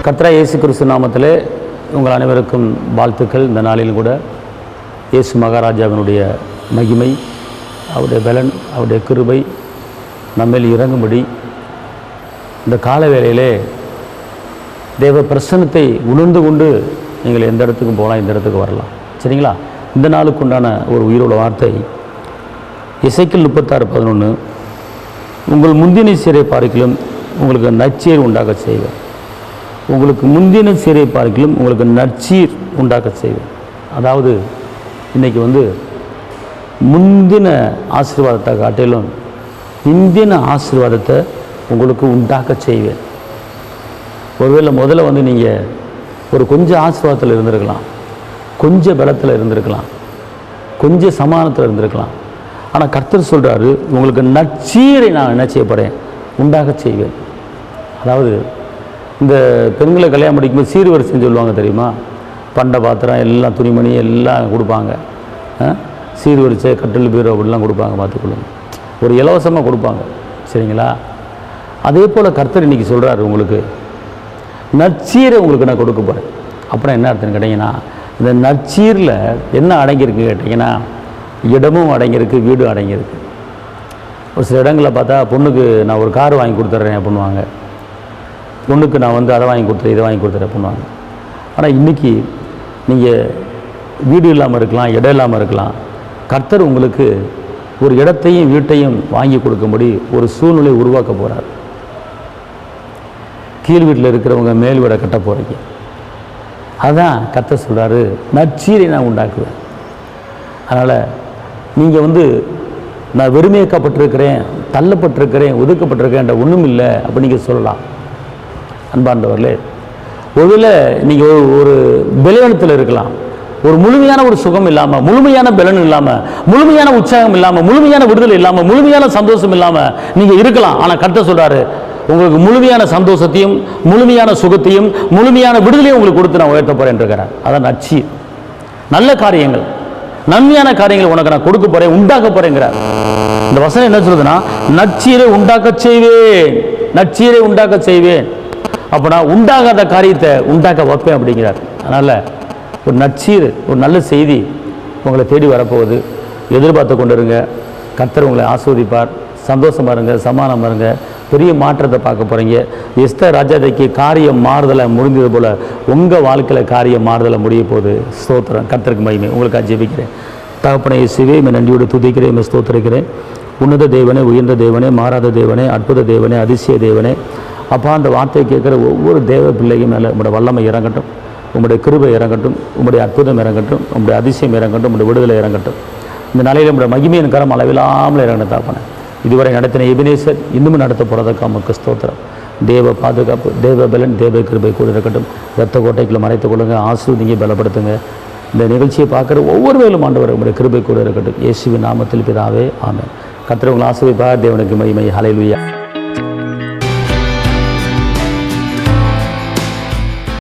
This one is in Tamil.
கர்த்தராகிய இயேசு கிறிஸ்து நாமத்திலே உங்கள் அனைவருக்கும் வாழ்த்துக்கள். இந்த நாளில் கூட இயேசு மகாராஜாவினுடைய மகிமை, அவருடைய பலன், அவருடைய கிருபை நம்மேல் இறங்கும்படி இந்த கால வேளையிலே தேவ பிரசன்னத்தை உணர்ந்து கொண்டு நீங்கள் எந்த இடத்துக்கும் போகலாம், இந்த இடத்துக்கு வரலாம். சரிங்களா? இந்த நாளுக்கு உண்டான ஒரு உயிரோட வார்த்தை எசேக்கியேல் 36:11. உங்கள் முந்தின சீரை பார்க்கிலும் உங்களுக்கு நற்சீர் உண்டாக செய்வேன். உங்களுக்கு முந்தின சீரை பார்க்கிலும் உங்களுக்கு நற்சீர் உண்டாக்க செய்வேன். அதாவது இன்றைக்கி முந்தின ஆசீர்வாதத்தை காட்டிலும் பிந்தின ஆசீர்வாதத்தை உங்களுக்கு உண்டாக்க செய்வேன். ஒருவேளை முதல்ல நீங்கள் ஒரு கொஞ்சம் ஆசீர்வாதத்தில் இருந்திருக்கலாம், கொஞ்சம் பலத்தில் இருந்திருக்கலாம், கொஞ்சம் சமானத்தில் இருந்திருக்கலாம். ஆனால் கர்த்தர் சொல்கிறாரு, உங்களுக்கு நற்சீரை நான் என்ன செய்ய போகிறேன், உண்டாக செய்வேன். அதாவது இந்த பெண்களை கல்யாணம் படிக்கும்போது சீர்வரிசைன்னு சொல்லுவாங்க தெரியுமா? பண்ட பாத்திரம் எல்லாம், துணிமணி எல்லாம் கொடுப்பாங்க. சீர்வரிசை, கட்டில், பீரோ அப்படிலாம் கொடுப்பாங்க. பார்த்துக்கொள்ளுங்க, ஒரு இலவசமாக கொடுப்பாங்க. சரிங்களா? அதே போல் கர்த்தர் இன்றைக்கி சொல்கிறாரு, உங்களுக்கு நற்சீரை உங்களுக்கு நான் கொடுக்க போகிறேன். அப்புறம் என்ன அர்த்தம்னு கேட்டிங்கன்னா, இந்த நற்சீரில் என்ன அடங்கியிருக்கு கேட்டிங்கன்னா, இடமும் அடங்கியிருக்கு, வீடும் அடங்கியிருக்கு. ஒரு சில இடங்களில் பார்த்தா பொண்ணுக்கு நான் ஒரு கார் வாங்கி கொடுத்துட்றேன் அப்படின்வாங்க, பொண்ணுக்கு நான் அதை வாங்கி கொடுத்துறேன், இதை வாங்கி கொடுத்துறேன் பண்ணுவாங்க. ஆனால் இன்றைக்கி நீங்கள் வீடு இல்லாமல் இருக்கலாம், இடம் இல்லாமல் இருக்கலாம். கர்த்தர் உங்களுக்கு ஒரு இடத்தையும் வீட்டையும் வாங்கி கொடுக்கும்படி ஒரு சூழ்நிலை உருவாக்க போகிறார். கீழ் வீட்டில் இருக்கிறவங்க மேல் வீடை கட்ட போகிறீங்க. அதுதான் கர்த்தர் சொல்கிறாரு, நற்சீரை நான் உண்டாக்குவேன். அதனால் நீங்கள் நான் வெறுமையாக்கப்பட்டிருக்கிறேன், தள்ளப்பட்டிருக்கிறேன், ஒதுக்கப்பட்டிருக்கேன், ஒன்றும் இல்லை அப்படி நீங்கள் சொல்லலாம். அன்பார்ந்தவர்களே, ஒருவேளை நீங்கள் ஒரு பலவீனத்தில் இருக்கலாம், ஒரு முழுமையான ஒரு சுகம் இல்லாமல், முழுமையான பலன் இல்லாமல், முழுமையான உற்சாகம் இல்லாமல், முழுமையான விடுதலை இல்லாமல், முழுமையான சந்தோஷம் இல்லாமல் நீங்கள் இருக்கலாம். ஆனால் கர்த்தர் சொல்கிறாரு, உங்களுக்கு முழுமையான சந்தோஷத்தையும், முழுமையான சுகத்தையும், முழுமையான விடுதலையும் உங்களுக்கு கொடுத்து நான் உயர்த்த போகிறேன் இருக்கிறேன். அதான் நற்சீர். நல்ல காரியங்கள், நன்மையான காரியங்கள் உனக்கு நான் கொடுக்க போகிறேன், உண்டாக்க போகிறேங்கிறார். இந்த வசனம் என்ன சொல்லுதுன்னா, நற்சீரை உண்டாக்க செய்வேன், நற்சீரை உண்டாக்க செய்வேன். அப்போ நான் உண்டாகாத காரியத்தை உண்டாக்க வைப்பேன் அப்படிங்கிறார். அதனால் ஒரு நற்சீர், ஒரு நல்ல செய்தி உங்களை தேடி வரப்போகுது. எதிர்பார்த்து கொண்டு இருங்க. கர்த்தர் உங்களை ஆஸ்வதிப்பார். சந்தோஷமாக இருங்க, சமாதானமாக இருங்க. பெரிய மாற்றத்தை பார்க்க போகிறீங்க. எஸ்தர் ராஜாதைக்கு காரியம் மாறுதலை முடிந்தது போல் உங்கள் வாழ்க்கையில் காரியம் மாறுதலை முடிய போகுது. ஸ்தோத்திரம். கர்த்தருக்கு மகிமை. உங்களுக்கு ஜெபிக்கிறேன். தகப்பனே இயேசுவே, நன்றியோடு துதிக்கிறேன், ஸ்தோத்திரிக்கிறேன். உன்னத தேவனே, உயர்ந்த தேவனே, மாறாத தேவனே, அற்புத தேவனே, அதிசய தேவனே, அப்பா அந்த வார்த்தையை கேட்குற ஒவ்வொரு தேவ பிள்ளையும் மேலே உங்களுடைய வல்லமை இறங்கட்டும், உங்களுடைய கிருபை இறங்கட்டும், உங்களுடைய அற்புதம் இறங்கட்டும், உங்களுடைய அதிசயம் இறங்கட்டும், உங்களுடைய விடுதலை இறங்கட்டும். இந்த நாளையில் நம்முடைய மகிமையின் கரம் அளவில்லாமல் இறங்கணும். தாப்பனே, இதுவரை நடத்தின எபினேசர் இன்னும் நடத்த போகிறதுக்கு நமக்கு ஸ்தோத்திரம். தேவ பாதுகாப்பு, தேவ பலன், தேவ கிருபை கூட இருக்கட்டும். இரத்த கோட்டைக்குள்ளே மறைத்து கொள்ளுங்க, ஆசீர்வதிங்க, பலப்படுத்துங்க. இந்த நிகழ்ச்சியை பார்க்குற ஒவ்வொரு வேலும் ஆண்டவர் உங்களுடைய கிருபை கூட இருக்கட்டும். இயேசுவின் நாமத்தில் பிதாவே, ஆமென். கர்த்தர் உங்களை ஆசீர்வதிப்பார். தேவனுக்கு மகிமை. ஹல்லேலூயா.